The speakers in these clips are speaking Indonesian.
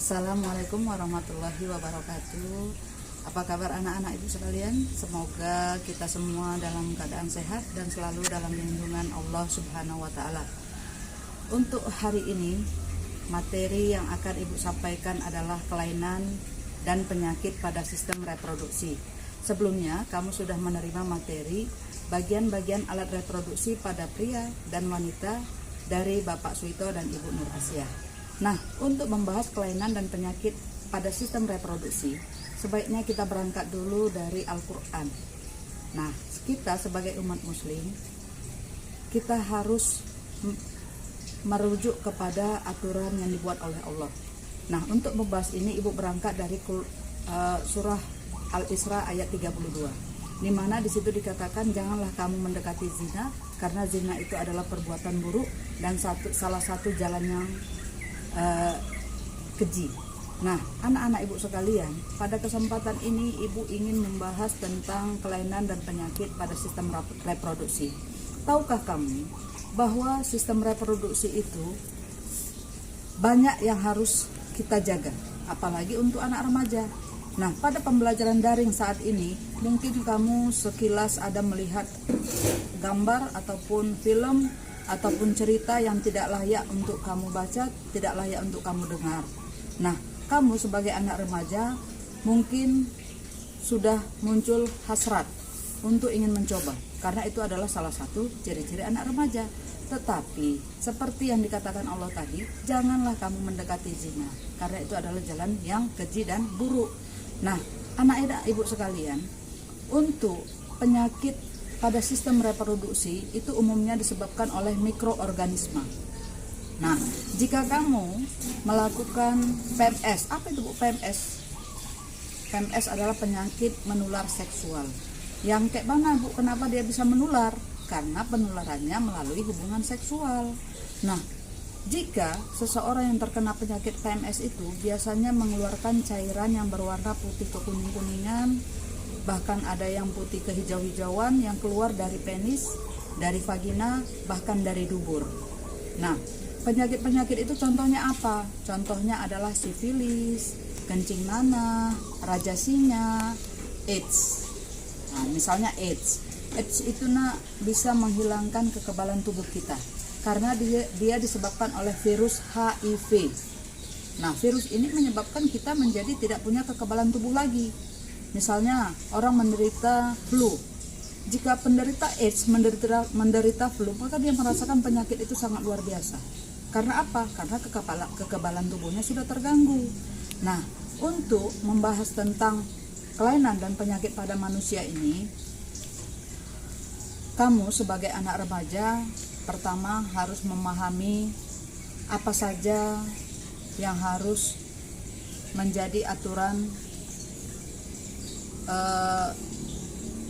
Assalamualaikum warahmatullahi wabarakatuh. Apa kabar anak-anak ibu sekalian? Semoga kita semua dalam keadaan sehat dan selalu dalam lindungan Allah Subhanahu wa Ta'ala. Untuk hari ini, materi yang akan ibu sampaikan adalah kelainan dan penyakit pada sistem reproduksi. Sebelumnya, kamu sudah menerima materi bagian-bagian alat reproduksi pada pria dan wanita dari Bapak Suito dan Ibu Nur Asia. Nah, untuk membahas kelainan dan penyakit pada sistem reproduksi, sebaiknya kita berangkat dulu dari Al-Quran. Nah, kita sebagai umat muslim, kita harus merujuk kepada aturan yang dibuat oleh Allah. Nah, untuk membahas ini, ibu berangkat dari surah Al-Isra ayat 32, di mana di situ dikatakan, janganlah kamu mendekati zina, karena zina itu adalah perbuatan buruk dan salah satu jalan yang keji. Nah, anak-anak ibu sekalian, pada kesempatan ini ibu ingin membahas tentang kelainan dan penyakit pada sistem reproduksi. Tahukah kamu bahwa sistem reproduksi itu banyak yang harus kita jaga, apalagi untuk anak remaja. Nah, pada pembelajaran daring saat ini, mungkin kamu sekilas ada melihat gambar ataupun film ataupun cerita yang tidak layak untuk kamu baca, tidak layak untuk kamu dengar. Nah, kamu sebagai anak remaja mungkin sudah muncul hasrat untuk ingin mencoba, karena itu adalah salah satu ciri-ciri anak remaja. Tetapi seperti yang dikatakan Allah tadi, janganlah kamu mendekati zina, karena itu adalah jalan yang keji dan buruk. Nah, anak-anak ibu sekalian, untuk penyakit pada sistem reproduksi itu umumnya disebabkan oleh mikroorganisme. Nah, jika kamu melakukan PMS, apa itu Bu PMS? PMS adalah penyakit menular seksual. Yang kayak mana Bu? Kenapa dia bisa menular? Karena penularannya melalui hubungan seksual. Nah, jika seseorang yang terkena penyakit PMS itu biasanya mengeluarkan cairan yang berwarna putih kekuning-kuningan, bahkan ada yang putih kehijau-hijauan yang keluar dari penis, dari vagina, bahkan dari dubur. Nah, penyakit-penyakit itu contohnya apa? Contohnya adalah sifilis, kencing nanah, raja singa, AIDS. Nah, misalnya AIDS. AIDS itu bisa menghilangkan kekebalan tubuh kita karena dia disebabkan oleh virus HIV. Nah, virus ini menyebabkan kita menjadi tidak punya kekebalan tubuh lagi. Misalnya orang menderita flu. Jika penderita AIDS menderita flu, maka dia merasakan penyakit itu sangat luar biasa. Karena apa? Karena kekebalan tubuhnya sudah terganggu. Nah, untuk membahas tentang kelainan dan penyakit pada manusia ini, kamu sebagai anak remaja pertama harus memahami apa saja yang harus menjadi aturan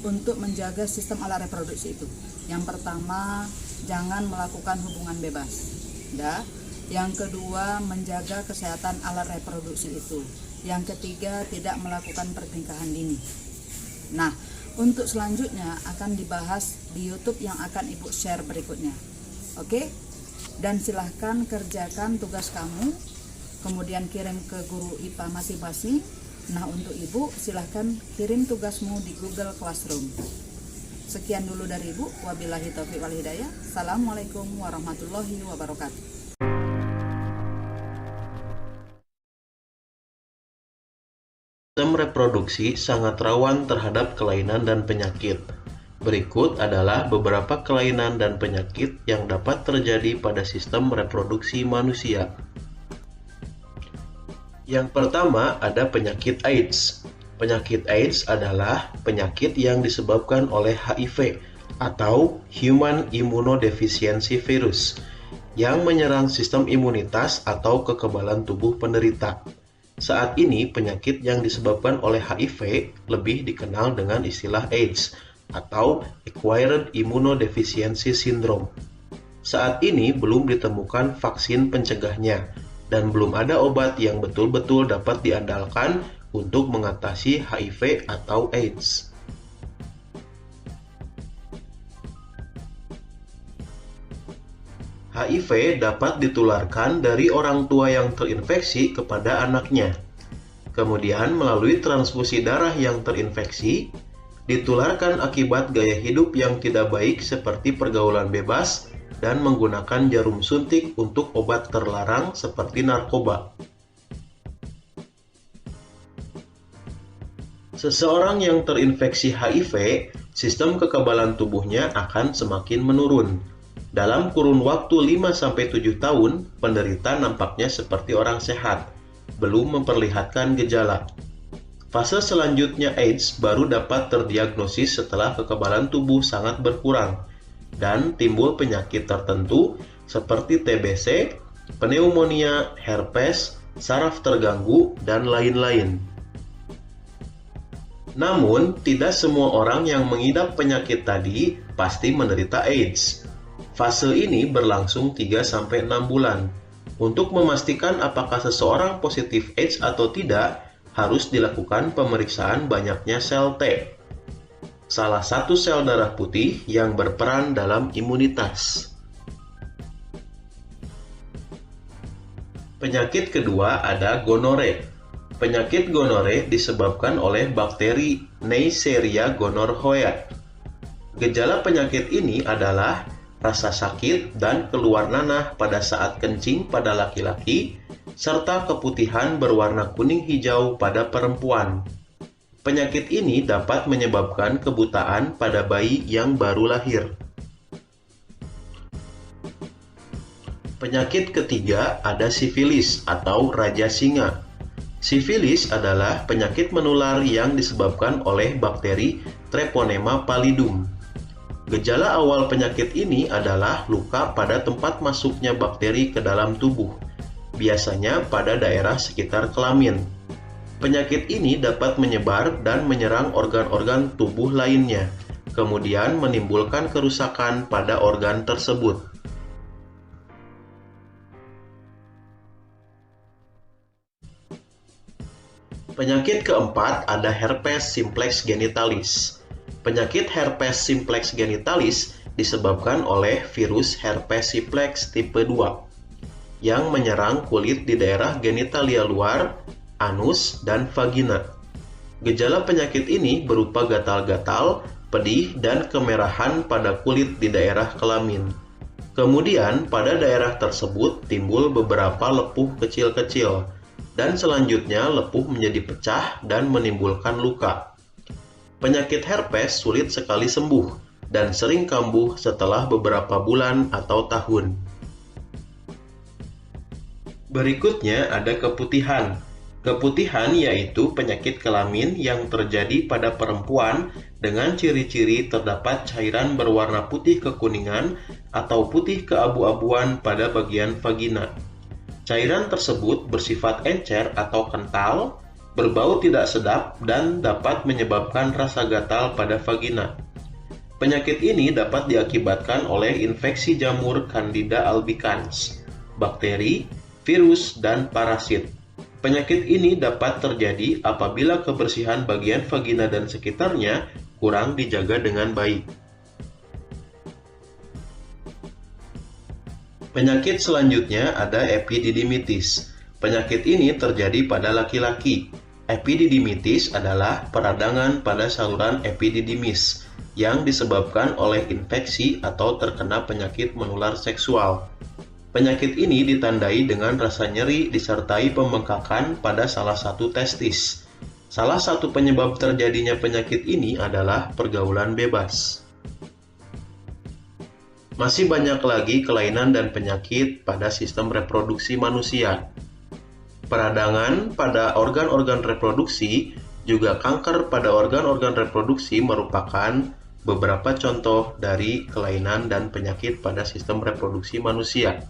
untuk menjaga sistem alat reproduksi itu. Yang pertama, jangan melakukan hubungan bebas. Yang kedua, menjaga kesehatan alat reproduksi itu. Yang ketiga, tidak melakukan pernikahan dini. Nah, untuk selanjutnya akan dibahas di YouTube yang akan Ibu share berikutnya. Oke? Dan silahkan kerjakan tugas kamu, kemudian kirim ke guru IPA masing-masing. Nah, untuk Ibu silahkan kirim tugasmu di Google Classroom. Sekian dulu dari Ibu. Wabillahi taufiq wal hidayah. Assalamualaikum warahmatullahi wabarakatuh. Sistem reproduksi sangat rawan terhadap kelainan dan penyakit. Berikut adalah beberapa kelainan dan penyakit yang dapat terjadi pada sistem reproduksi manusia. Yang pertama ada penyakit AIDS. Penyakit AIDS adalah penyakit yang disebabkan oleh HIV atau Human Immunodeficiency Virus yang menyerang sistem imunitas atau kekebalan tubuh penderita. Saat ini penyakit yang disebabkan oleh HIV lebih dikenal dengan istilah AIDS atau Acquired Immunodeficiency Syndrome. Saat ini belum ditemukan vaksin pencegahnya dan belum ada obat yang betul-betul dapat diandalkan untuk mengatasi HIV atau AIDS. HIV dapat ditularkan dari orang tua yang terinfeksi kepada anaknya. Kemudian melalui transfusi darah yang terinfeksi, ditularkan akibat gaya hidup yang tidak baik seperti pergaulan bebas dan menggunakan jarum suntik untuk obat terlarang seperti narkoba. Seseorang yang terinfeksi HIV, sistem kekebalan tubuhnya akan semakin menurun. Dalam kurun waktu 5-7 tahun, penderita nampaknya seperti orang sehat, belum memperlihatkan gejala. Fase selanjutnya AIDS baru dapat terdiagnosis setelah kekebalan tubuh sangat berkurang dan timbul penyakit tertentu seperti TBC, pneumonia, herpes, saraf terganggu, dan lain-lain. Namun, tidak semua orang yang mengidap penyakit tadi pasti menderita AIDS. Fase ini berlangsung 3-6 bulan. Untuk memastikan apakah seseorang positif AIDS atau tidak, harus dilakukan pemeriksaan banyaknya sel T, salah satu sel darah putih yang berperan dalam imunitas. Penyakit kedua ada gonore. Penyakit gonore disebabkan oleh bakteri Neisseria gonorrhoeae. Gejala penyakit ini adalah rasa sakit dan keluar nanah pada saat kencing pada laki-laki, serta keputihan berwarna kuning hijau pada perempuan. Penyakit ini dapat menyebabkan kebutaan pada bayi yang baru lahir. Penyakit ketiga ada sifilis atau raja singa. Sifilis adalah penyakit menular yang disebabkan oleh bakteri Treponema pallidum. Gejala awal penyakit ini adalah luka pada tempat masuknya bakteri ke dalam tubuh, biasanya pada daerah sekitar kelamin. Penyakit ini dapat menyebar dan menyerang organ-organ tubuh lainnya, kemudian menimbulkan kerusakan pada organ tersebut. Penyakit keempat ada herpes simplex genitalis. Penyakit herpes simplex genitalis disebabkan oleh virus herpes simplex tipe 2 yang menyerang kulit di daerah genitalia luar, anus, dan vagina. Gejala penyakit ini berupa gatal-gatal, pedih, dan kemerahan pada kulit di daerah kelamin. Kemudian pada daerah tersebut timbul beberapa lepuh kecil-kecil, dan selanjutnya lepuh menjadi pecah dan menimbulkan luka. Penyakit herpes sulit sekali sembuh dan sering kambuh setelah beberapa bulan atau tahun. Berikutnya ada keputihan. Keputihan yaitu penyakit kelamin yang terjadi pada perempuan dengan ciri-ciri terdapat cairan berwarna putih kekuningan atau putih keabu-abuan pada bagian vagina. Cairan tersebut bersifat encer atau kental, berbau tidak sedap, dan dapat menyebabkan rasa gatal pada vagina. Penyakit ini dapat diakibatkan oleh infeksi jamur Candida albicans, bakteri, virus, dan parasit. Penyakit ini dapat terjadi apabila kebersihan bagian vagina dan sekitarnya kurang dijaga dengan baik. Penyakit selanjutnya ada epididymitis. Penyakit ini terjadi pada laki-laki. Epididymitis adalah peradangan pada saluran epididymis yang disebabkan oleh infeksi atau terkena penyakit menular seksual. Penyakit ini ditandai dengan rasa nyeri disertai pembengkakan pada salah satu testis. Salah satu penyebab terjadinya penyakit ini adalah pergaulan bebas. Masih banyak lagi kelainan dan penyakit pada sistem reproduksi manusia. Peradangan pada organ-organ reproduksi, juga kanker pada organ-organ reproduksi merupakan beberapa contoh dari kelainan dan penyakit pada sistem reproduksi manusia.